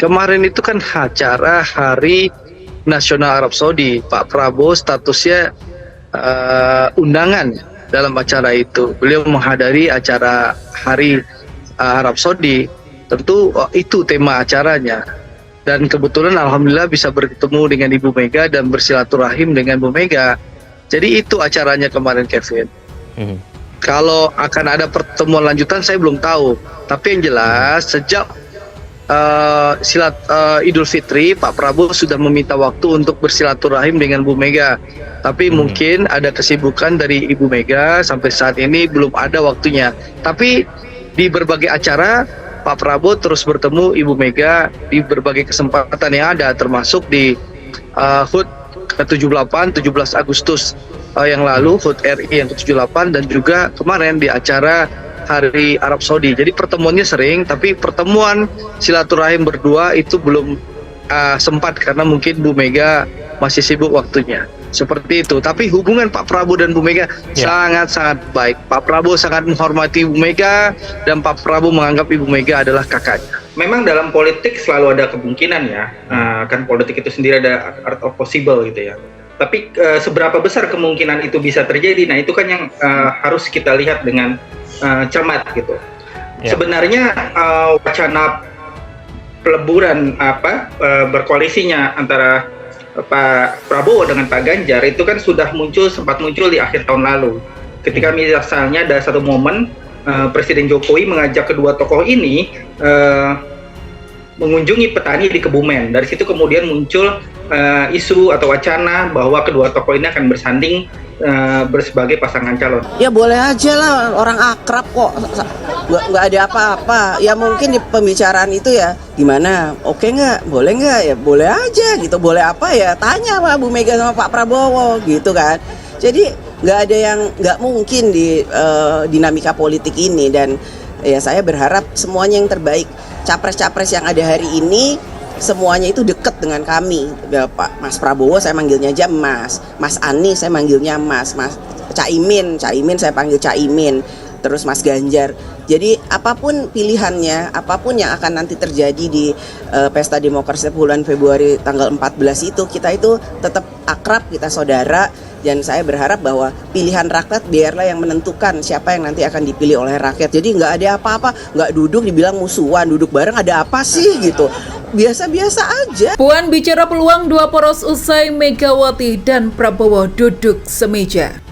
kemarin itu kan acara Hari Nasional Arab Saudi. Pak Prabowo statusnya undangan dalam acara itu. Beliau menghadiri acara Hari Arab Saudi. Tentu itu tema acaranya. Dan kebetulan alhamdulillah bisa bertemu dengan Ibu Mega dan bersilaturahim dengan Bu Mega. Jadi itu acaranya kemarin, Kevin. Kalau akan ada pertemuan lanjutan saya belum tahu. Tapi yang jelas sejak Idul Fitri, Pak Prabowo sudah meminta waktu untuk bersilaturahim dengan Bu Mega. Tapi mungkin ada kesibukan dari Ibu Mega sampai saat ini belum ada waktunya. Tapi di berbagai acara Pak Prabowo terus bertemu Ibu Mega di berbagai kesempatan yang ada, termasuk di HUT ke-78 17 Agustus yang lalu, HUT RI yang ke-78, dan juga kemarin di acara Hari Arab Saudi. Jadi pertemuannya sering, tapi pertemuan silaturahim berdua itu belum sempat karena mungkin Bu Mega masih sibuk waktunya. Seperti itu. Tapi hubungan Pak Prabowo dan Bu Mega sangat-sangat baik. Pak Prabowo sangat menghormati Bu Mega dan Pak Prabowo menganggap Ibu Mega adalah kakaknya. Memang dalam politik selalu ada kemungkinan ya, kan politik itu sendiri ada art of possible gitu ya. Tapi seberapa besar kemungkinan itu bisa terjadi? Nah itu kan yang harus kita lihat dengan cermat gitu. Sebenarnya wacana peleburan berkoalisinya antara Pak Prabowo dengan Pak Ganjar itu kan sudah sempat muncul di akhir tahun lalu. Ketika misalnya ada satu momen Presiden Jokowi mengajak kedua tokoh ini mengunjungi petani di Kebumen. Dari situ kemudian muncul isu atau wacana bahwa kedua tokoh ini akan bersanding sebagai pasangan calon. Ya boleh aja lah, orang akrab kok, nggak ada apa-apa. Ya mungkin di pembicaraan itu ya gimana, oke nggak, boleh nggak, ya boleh aja gitu. Boleh apa ya, tanya sama Bu Mega sama Pak Prabowo gitu kan. Jadi nggak ada yang nggak mungkin di dinamika politik ini. Dan ya saya berharap semuanya yang terbaik. Capres-capres yang ada hari ini semuanya itu dekat dengan kami. Pak Mas Prabowo saya manggilnya aja Mas Anies saya manggilnya Mas Caimin saya panggil Caimin, terus Mas Ganjar. Jadi apapun pilihannya, apapun yang akan nanti terjadi di Pesta Demokrasi bulan Februari tanggal 14 itu, kita itu tetap akrab, kita saudara. Dan saya berharap bahwa pilihan rakyat biarlah yang menentukan siapa yang nanti akan dipilih oleh rakyat. Jadi nggak ada apa-apa, nggak duduk dibilang musuhan, duduk bareng ada apa sih gitu. Biasa-biasa aja. Puan bicara peluang dua poros usai Megawati dan Prabowo duduk semeja.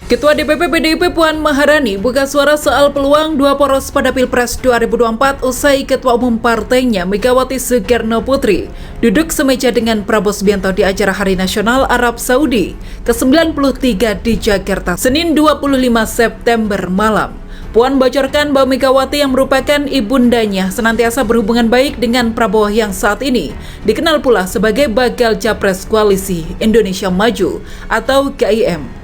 Ketua DPP PDIP Puan Maharani buka suara soal peluang dua poros pada Pilpres 2024 usai Ketua Umum partainya Megawati Soekarno Putri duduk semeja dengan Prabowo Subianto di acara Hari Nasional Arab Saudi ke-93 di Jakarta, Senin 25 September malam. Puan bocorkan bahwa Megawati yang merupakan ibundanya senantiasa berhubungan baik dengan Prabowo yang saat ini dikenal pula sebagai bakal capres Koalisi Indonesia Maju atau KIM.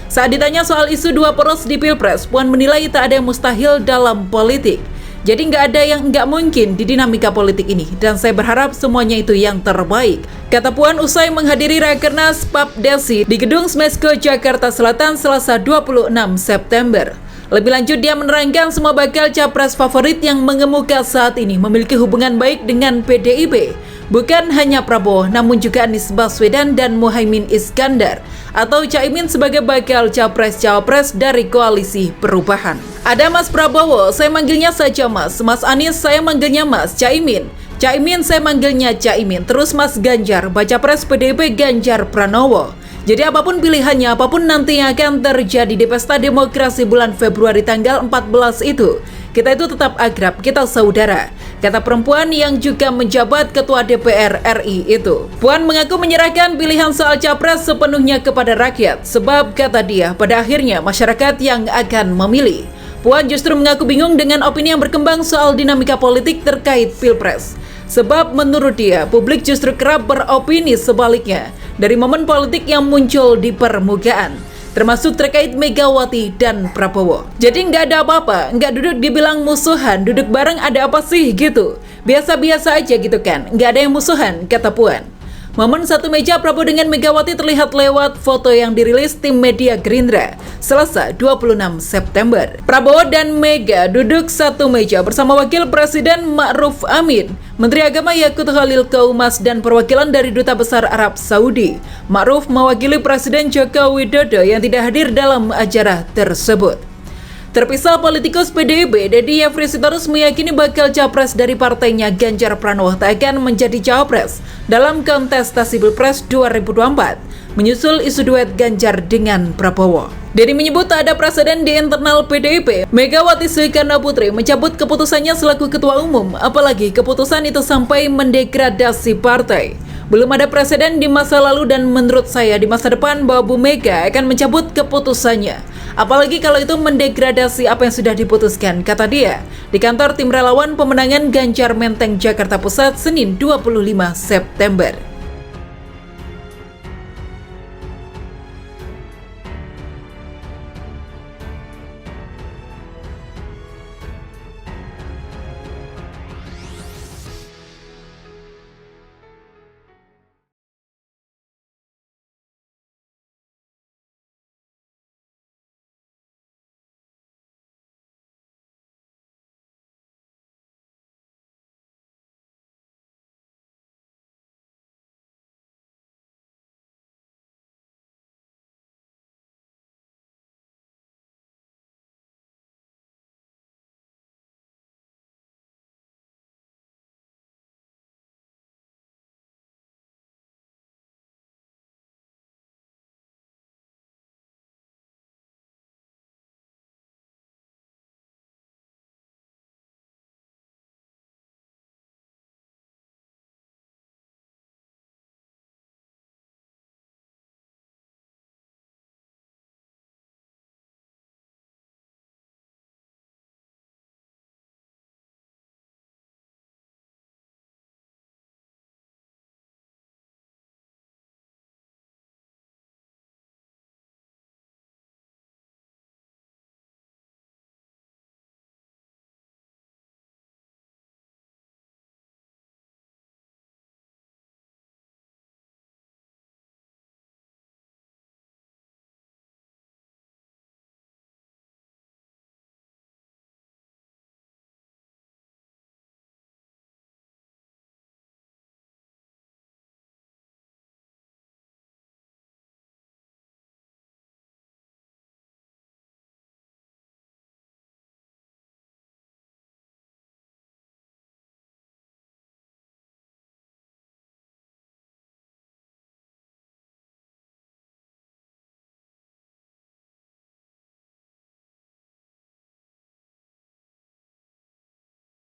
Saat ditanya soal isu dua poros di Pilpres, Puan menilai tak ada yang mustahil dalam politik. Jadi nggak ada yang nggak mungkin di dinamika politik ini, dan saya berharap semuanya itu yang terbaik. Kata Puan usai menghadiri Rakernas Papdesi di Gedung Smesco Jakarta Selatan Selasa 26 September. Lebih lanjut, dia menerangkan semua bakal capres favorit yang mengemuka saat ini memiliki hubungan baik dengan PDIP. Bukan hanya Prabowo, namun juga Anies Baswedan dan Muhaimin Iskandar atau Caimin sebagai bakal capres-cawapres dari Koalisi Perubahan. Ada Mas Prabowo, saya manggilnya saja Mas. Mas Anies, saya manggilnya Mas. Caimin, saya manggilnya Caimin. Terus Mas Ganjar, baca pres PDIP Ganjar Pranowo. Jadi apapun pilihannya, apapun nanti yang akan terjadi di Pesta Demokrasi bulan Februari tanggal 14 itu, kita itu tetap akrab, kita saudara, kata perempuan yang juga menjabat Ketua DPR RI itu. Puan mengaku menyerahkan pilihan soal capres sepenuhnya kepada rakyat, sebab kata dia, pada akhirnya masyarakat yang akan memilih. Puan justru mengaku bingung dengan opini yang berkembang soal dinamika politik terkait Pilpres. Sebab menurut dia, publik justru kerap beropini sebaliknya dari momen politik yang muncul di permukaan, termasuk terkait Megawati dan Prabowo. Jadi nggak ada apa-apa, nggak duduk dibilang musuhan, duduk bareng ada apa sih gitu. Biasa-biasa aja gitu kan, nggak ada yang musuhan, kata Puan. Momen satu meja Prabowo dengan Megawati terlihat lewat foto yang dirilis tim media Gerindra Selasa 26 September. Prabowo dan Mega duduk satu meja bersama Wakil Presiden Ma'ruf Amin, Menteri Agama Yakut Khalil Qaumas, dan perwakilan dari Duta Besar Arab Saudi. Ma'ruf mewakili Presiden Joko Widodo yang tidak hadir dalam acara tersebut. Terpisah politikus PDIP, Deddy Yefri Sitorus meyakini bakal capres dari partainya Ganjar Pranowo tak akan menjadi cawapres dalam kontestasi Pilpres 2024, menyusul isu duet Ganjar dengan Prabowo. Deddy menyebut tak ada preseden di internal PDIP. Megawati Soekarno Putri mencabut keputusannya selaku ketua umum, apalagi keputusan itu sampai mendegradasi partai. Belum ada presiden di masa lalu dan menurut saya di masa depan bahwa Bu Mega akan mencabut keputusannya. Apalagi kalau itu mendegradasi apa yang sudah diputuskan, kata dia, di kantor tim relawan pemenangan Ganjar Menteng, Jakarta Pusat, Senin 25 September.